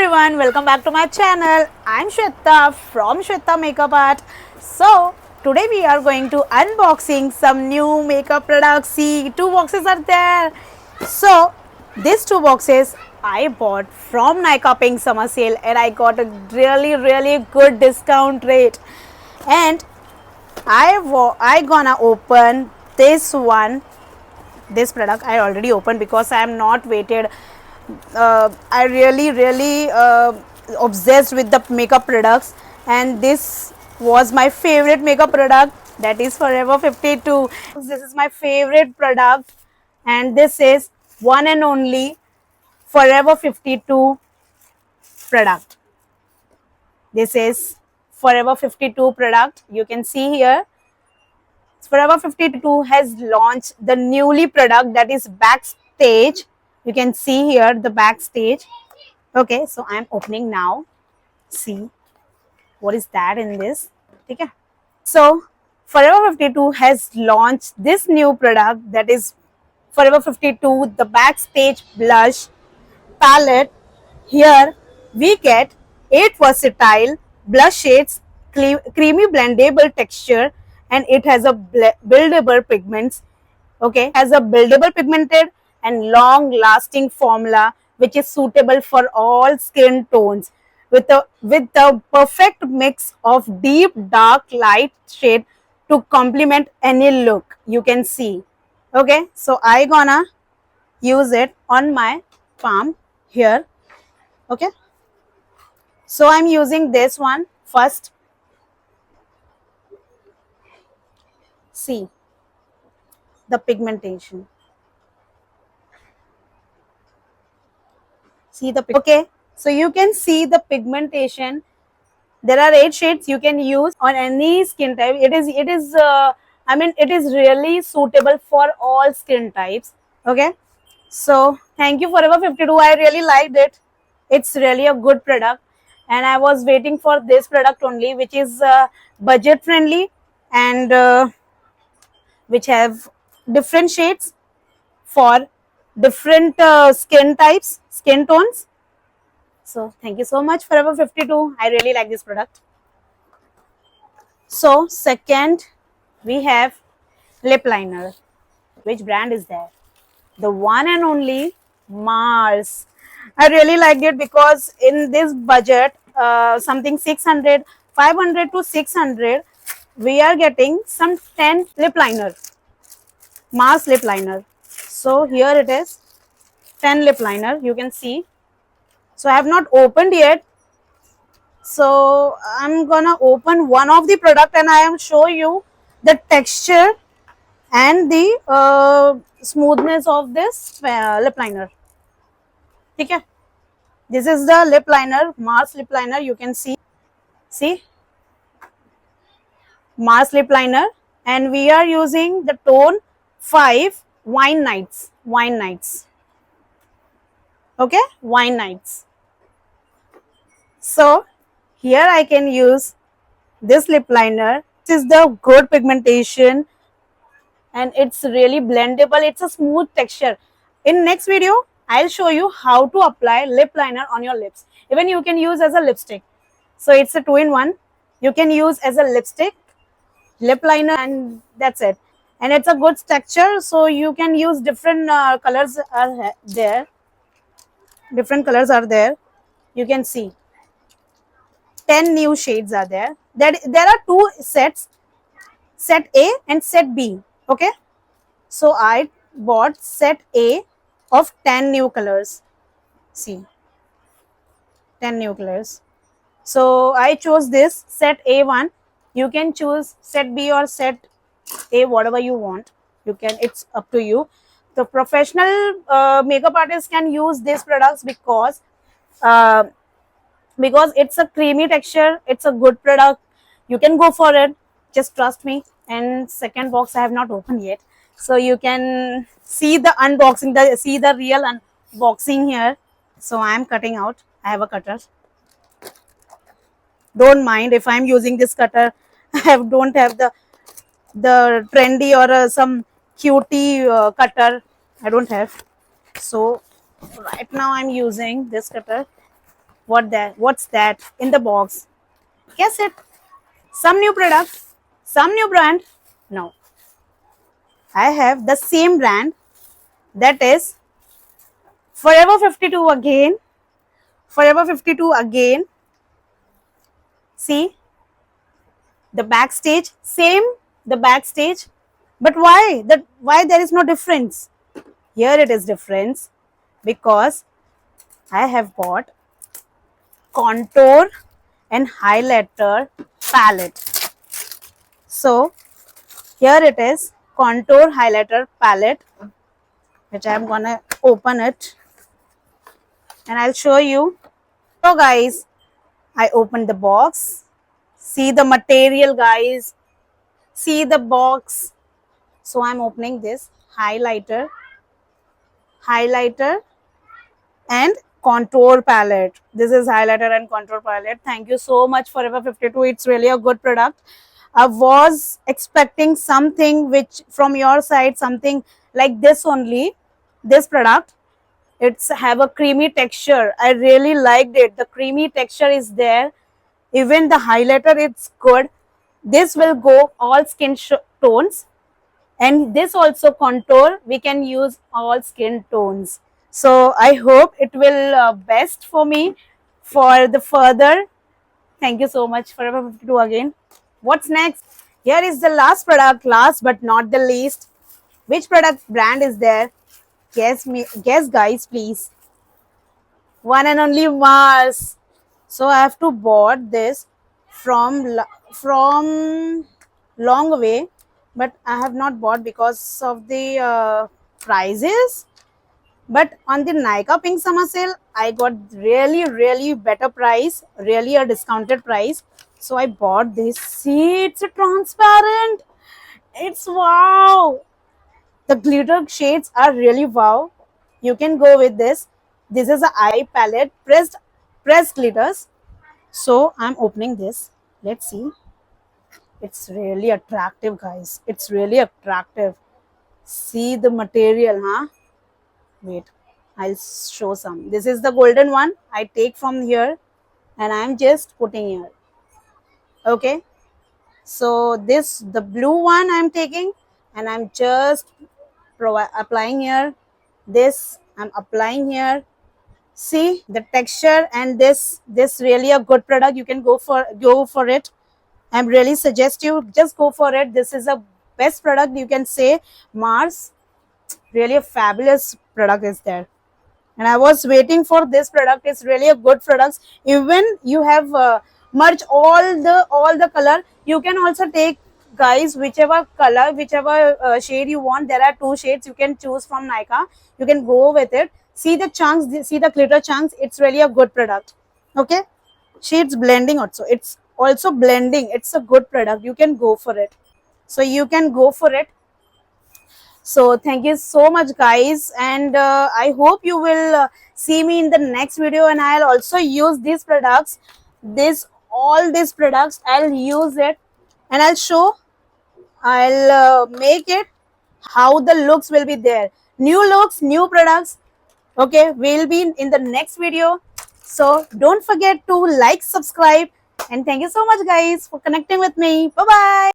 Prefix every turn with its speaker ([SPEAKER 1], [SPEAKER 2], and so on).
[SPEAKER 1] everyone, welcome back to my channel. I'm Shweta from Shweta Makeup Art. So today we are going to unboxing some new makeup products. See, two boxes are there. So these two boxes I bought from Nykaa Pink Summer Sale and I got a really good discount rate. And I gonna open this one. This product I already opened because I am not waited. I really obsessed with the makeup products, and this was my favorite makeup product, that is Forever 52. This is my favorite product, and this is one and only Forever 52 product. This is Forever 52 product. You can see here Forever 52 has launched the newly product, that is Backstage. You can see here the Backstage. Okay, so I'm opening now. See what is that in this. Okay. So Forever 52 has launched this new product, that is Forever 52 the Backstage Blush Palette. Here we get 8 versatile blush shades, creamy blendable texture, and it has a buildable pigments. Okay, has a buildable pigmented and long lasting formula which is suitable for all skin tones with the perfect mix of deep dark light shade to complement any look. You can see. Okay, so I gonna use it on my palm here. Okay, so I'm using this one first. See the pigmentation. See the okay, so you can see the pigmentation. There are 8 shades you can use on any skin type. I mean, it is really suitable for all skin types. Okay, so thank you Forever 52. I really liked it. It's really a good product, and I was waiting for this product only, which is budget friendly and which have different shades for different skin types, skin tones. So thank you so much Forever 52. I really like this product. So second we have lip liner. Which brand is there? The one and only Mars. I really liked it because in this budget, something 600, 500 to 600, we are getting some 10 lip liner. Mars lip liner. So here it is, 10 lip liner. You can see. So I have not opened yet. So I'm gonna open one of the product and I am show you the texture and the smoothness of this lip liner. Okay, this is the lip liner, Mars lip liner. You can see Mars lip liner, and we are using the tone 5 Wine Nights. Okay, Wine Nights. So here I can use this lip liner. This is the good pigmentation and it's really blendable. It's a smooth texture. In next video I'll show you how to apply lip liner on your lips. Even you can use as a lipstick. So it's a 2-in-1. You can use as a lipstick, lip liner, and that's it. And it's a good texture, so you can use different colors are there. Different colors are there. You can see 10 new shades are there. There are 2 sets, set A and set B. Okay, so I bought set A of 10 new colors. See, 10 new colors. So I chose this set A1. You can choose set B or set A, whatever you want. You can, it's up to you. The professional makeup artists can use these products because it's a creamy texture. It's a good product. You can go for it. Just trust me. And second box I have not opened yet, so you can see the unboxing, see the real unboxing here. So I am cutting out. I have a cutter. Don't mind if I'm using this cutter. I don't have the trendy or some cutie cutter. I don't have. So right now I'm using this cutter. What's that in the box? Guess it. Some new product, some new brand. No, I have the same brand, that is Forever 52 again. Forever 52 again. See the backstage, same the backstage. But why there is no difference? Here it is difference because I have bought contour and highlighter palette. So here it is, contour highlighter palette, which I am gonna open it and I'll show you. So guys, I opened the box. See the material, guys. See the box. So I'm opening this highlighter and contour palette. This is highlighter and contour palette. Thank you so much Forever 52. It's really a good product. I was expecting something which from your side, something like this only, this product. It's have a creamy texture. I really liked it. The creamy texture is there. Even the highlighter, it's good. This will go all skin tones, and this also contour, we can use all skin tones. So I hope it will best for me for the further. Thank you so much Forever 52 again. What's next? Here is the last product, last but not the least. Which product brand is there? Guess guys, please. One and only Mars. So I have to bought this from long away, but I have not bought because of the prices. But on the Nykaa Pink Summer Sale, I got really better price, really a discounted price. So I bought this. See, it's a transparent. It's wow. The glitter shades are really wow. You can go with this. This is a eye palette, pressed glitters. So I'm opening this. Let's see. It's really attractive, guys. It's really attractive. See the material, huh? Wait, I'll show some. This is the golden one. I take from here and I'm just putting here. Okay. So this, the blue one I'm taking and I'm just applying here. This I'm applying here. See the texture, and this really a good product. You can go for it. I'm really suggest you just go for it. This is a best product, you can say. Mars, really a fabulous product is there, and I was waiting for this product. It's really a good product. Even you have merged all the color. You can also take, guys, whichever color, whichever shade you want. There are 2 shades you can choose from Nykaa. You can go with it. See the chunks, see the glitter chunks. It's really a good product. Okay, shades blending also. It's also blending. It's a good product. You can go for it. So you can go for it. So thank you so much, guys, and I hope you will see me in the next video, and I'll also use these products, all these products I'll use it, and I'll make it how the looks will be there. New looks, new products. Okay, we'll be in the next video. So don't forget to like, subscribe, and thank you so much, guys, for connecting with me. Bye bye.